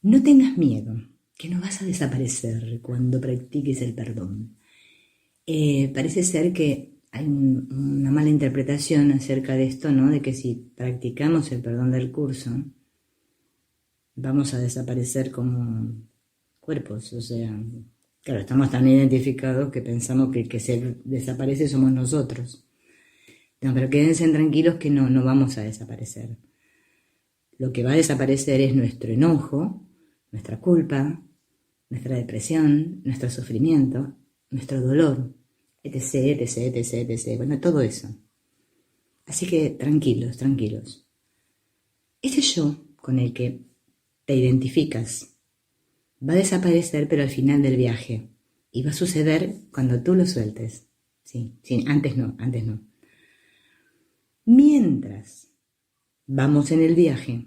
No tengas miedo, que no vas a desaparecer cuando practiques el perdón. Parece ser que hay una mala interpretación acerca de esto, ¿no? De que si practicamos el perdón del curso, vamos a desaparecer como cuerpos. O sea, claro, estamos tan identificados que pensamos que el que se desaparece somos nosotros. No, pero quédense tranquilos que no vamos a desaparecer. Lo que va a desaparecer es nuestro enojo, nuestra culpa, nuestra depresión, nuestro sufrimiento, nuestro dolor, etc, etc, etc, etc. Bueno, todo eso. Así que tranquilos, tranquilos. Ese yo con el que te identificas va a desaparecer, pero al final del viaje. Y va a suceder cuando tú lo sueltes. Sí, sí, antes no, antes no. Mientras vamos en el viaje,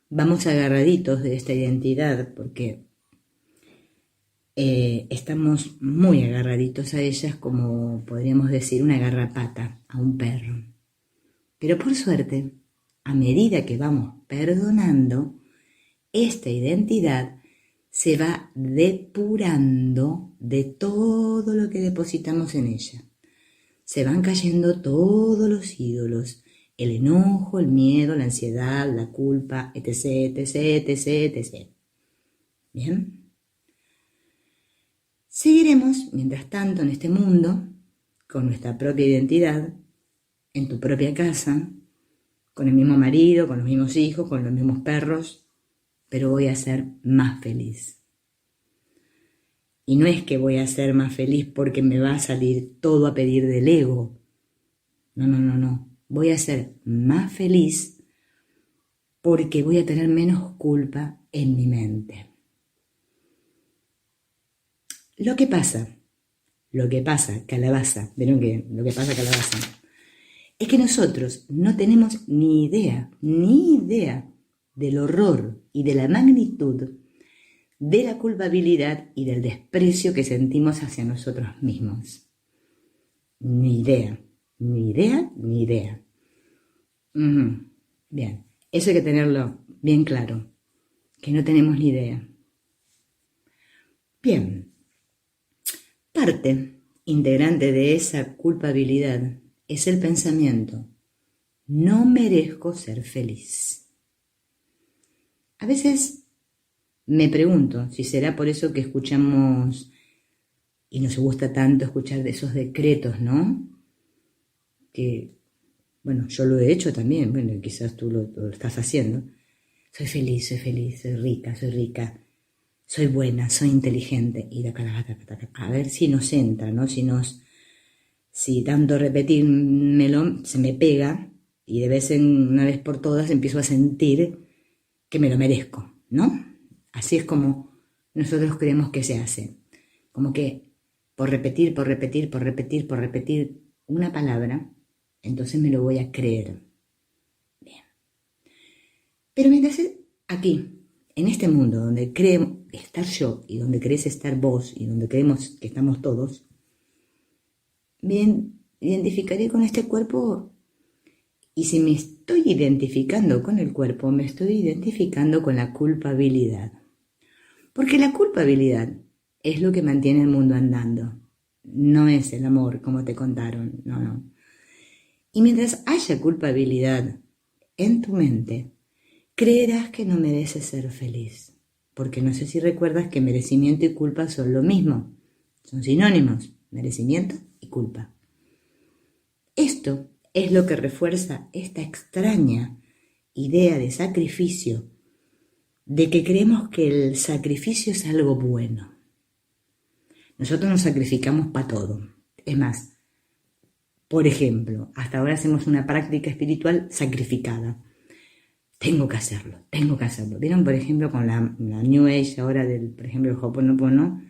vamos agarraditos de esta identidad, porque estamos muy agarraditos a ellas, como podríamos decir una garrapata a un perro. Pero por suerte, a medida que vamos perdonando, esta identidad se va depurando de todo lo que depositamos en ella. Se van cayendo todos los ídolos, el enojo, el miedo, la ansiedad, la culpa, etc, etc, etc, etc. ¿Bien? Seguiremos, mientras tanto, en este mundo, con nuestra propia identidad, en tu propia casa, con el mismo marido, con los mismos hijos, con los mismos perros, pero voy a ser más feliz. Y no es que voy a ser más feliz porque me va a salir todo a pedir del ego. No, no, no, no. Voy a ser más feliz porque voy a tener menos culpa en mi mente. Lo que pasa, calabaza, ¿vieron que lo que pasa, calabaza? Es que nosotros no tenemos ni idea del horror y de la magnitud de la culpabilidad y del desprecio que sentimos hacia nosotros mismos. Ni idea, ni idea, ni idea. Bien, eso hay que tenerlo bien claro, que no tenemos ni idea. Bien, parte integrante de esa culpabilidad es el pensamiento: no merezco ser feliz. A veces me pregunto si será por eso que escuchamos y nos gusta tanto escuchar de esos decretos, ¿no? Que, bueno, yo lo he hecho también, bueno, quizás tú lo estás haciendo. Soy feliz, soy rica, soy buena, soy inteligente. Y a ver si nos entra, ¿no? Si tanto repetírmelo se me pega y de vez en una vez por todas empiezo a sentir que me lo merezco, ¿no? Así es como nosotros creemos que se hace. Como que por repetir una palabra, entonces me lo voy a creer. Bien. Pero mientras aquí, en este mundo donde creo estar yo y donde crees estar vos y donde creemos que estamos todos, me identificaré con este cuerpo, y si me estoy identificando con el cuerpo, me estoy identificando con la culpabilidad. Porque la culpabilidad es lo que mantiene el mundo andando. No es el amor, como te contaron, no. Y mientras haya culpabilidad en tu mente, creerás que no mereces ser feliz. Porque no sé si recuerdas que merecimiento y culpa son lo mismo. Son sinónimos, merecimiento y culpa. Esto es lo que refuerza esta extraña idea de sacrificio, de que creemos que el sacrificio es algo bueno. Nosotros nos sacrificamos para todo. Es más, por ejemplo, hasta ahora hacemos una práctica espiritual sacrificada. Tengo que hacerlo. ¿Vieron, por ejemplo, con la New Age ahora por ejemplo, el Ho'oponopono,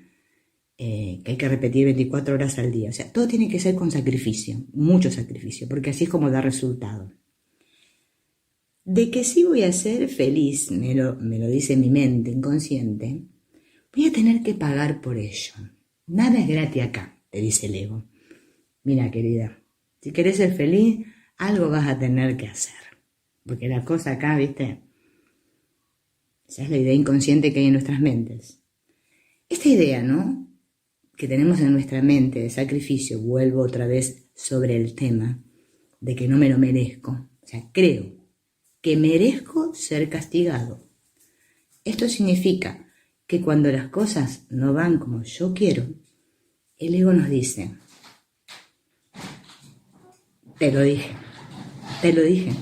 que hay que repetir 24 horas al día? O sea, todo tiene que ser con sacrificio, mucho sacrificio, porque así es como da resultado. De que sí voy a ser feliz, me lo dice mi mente inconsciente, voy a tener que pagar por ello. Nada es gratis acá, te dice el ego. Mira, querida, si querés ser feliz, algo vas a tener que hacer. Porque la cosa acá, viste, Esa es la idea inconsciente que hay en nuestras mentes. Esta idea, ¿no?, que tenemos en nuestra mente de sacrificio, vuelvo otra vez sobre el tema de que no me lo merezco. O sea, creo que merezco ser castigado. Esto significa que cuando las cosas no van como yo quiero, el ego nos dice, te lo dije, te lo dije.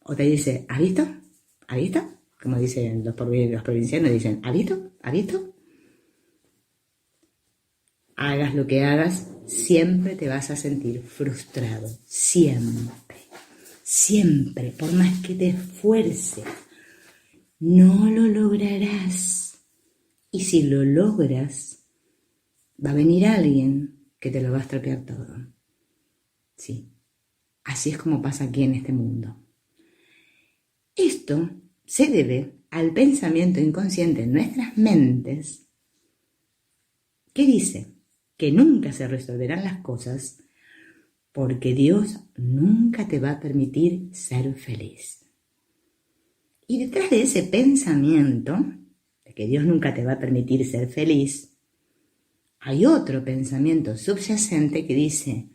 O te dice, ¿has visto? ¿Has visto? Como dicen los provincianos, dicen, ¿has visto? ¿Has visto? Hagas lo que hagas, siempre te vas a sentir frustrado. Siempre. Siempre. Por más que te esfuerces, no lo lograrás. Y si lo logras, va a venir alguien que te lo va a estropear todo. Sí. Así es como pasa aquí en este mundo. Esto se debe al pensamiento inconsciente en nuestras mentes que dice que nunca se resolverán las cosas porque Dios nunca te va a permitir ser feliz. Y detrás de ese pensamiento de que Dios nunca te va a permitir ser feliz, hay otro pensamiento subyacente que dice,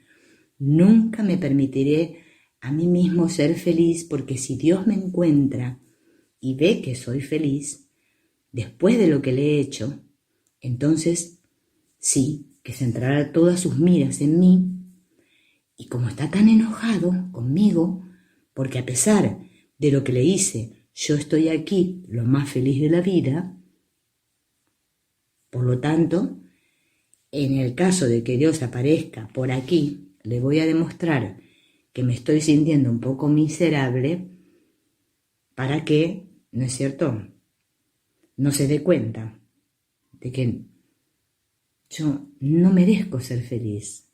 nunca me permitiré a mí mismo ser feliz porque si Dios me encuentra y ve que soy feliz, después de lo que le he hecho, entonces sí, que centrará todas sus miras en mí, y como está tan enojado conmigo, porque a pesar de lo que le hice, yo estoy aquí lo más feliz de la vida, por lo tanto, en el caso de que Dios aparezca por aquí, le voy a demostrar que me estoy sintiendo un poco miserable para que, ¿no es cierto?, no se dé cuenta de que yo no merezco ser feliz.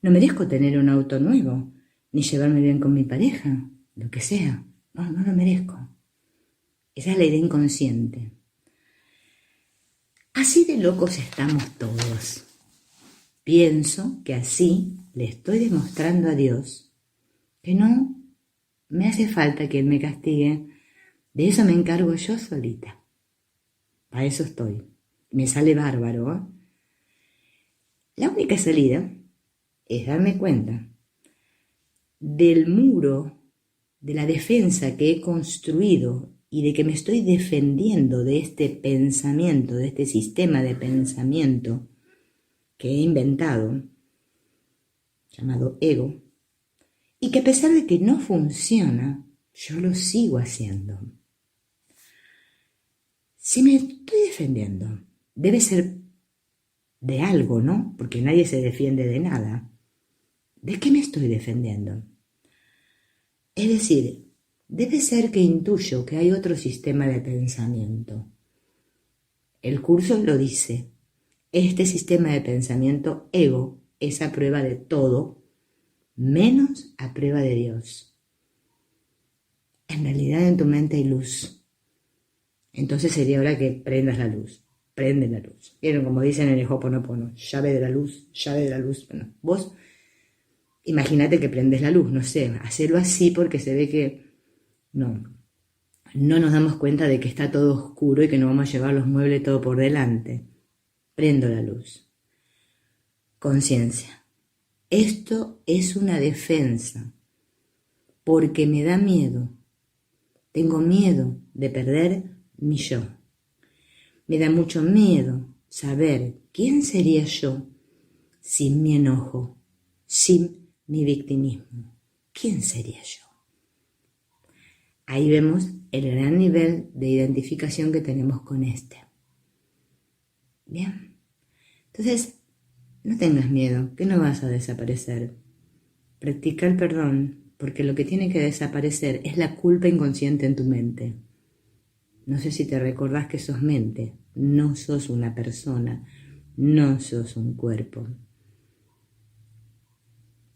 No merezco tener un auto nuevo, ni llevarme bien con mi pareja, lo que sea. No lo merezco. Esa es la idea inconsciente. Así de locos estamos todos. Pienso que así le estoy demostrando a Dios que no me hace falta que Él me castigue. De eso me encargo yo solita. Para eso estoy. Me sale bárbaro, ¿eh? La única salida es darme cuenta del muro, de la defensa que he construido y de que me estoy defendiendo de este pensamiento, de este sistema de pensamiento que he inventado, llamado ego, y que a pesar de que no funciona, yo lo sigo haciendo. Si me estoy defendiendo, debe ser de algo, ¿no? Porque nadie se defiende de nada. ¿De qué me estoy defendiendo? Es decir, debe ser que intuyo que hay otro sistema de pensamiento. El curso lo dice. Este sistema de pensamiento ego es a prueba de todo, menos a prueba de Dios. En realidad en tu mente hay luz. Entonces sería hora que prendas la luz. Prende la luz. ¿Vieron como dicen en el Ho'oponopono? Llave de la luz, llave de la luz. Bueno, vos imagínate que prendes la luz, no sé, hacerlo así porque se ve que no nos damos cuenta de que está todo oscuro y que no vamos a llevar los muebles todo por delante. Prendo la luz. Conciencia. Esto es una defensa porque me da miedo. Tengo miedo de perder mi yo. Me da mucho miedo saber quién sería yo sin mi enojo, sin mi victimismo. ¿Quién sería yo? Ahí vemos el gran nivel de identificación que tenemos con este. Bien. Entonces, no tengas miedo, que no vas a desaparecer. Practica el perdón, porque lo que tiene que desaparecer es la culpa inconsciente en tu mente. No sé si te recordás que sos mente, no sos una persona, no sos un cuerpo.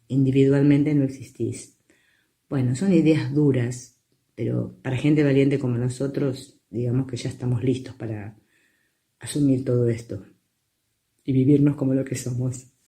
Individualmente no existís. Bueno, son ideas duras, pero para gente valiente como nosotros, digamos que ya estamos listos para asumir todo esto y vivirnos como lo que somos.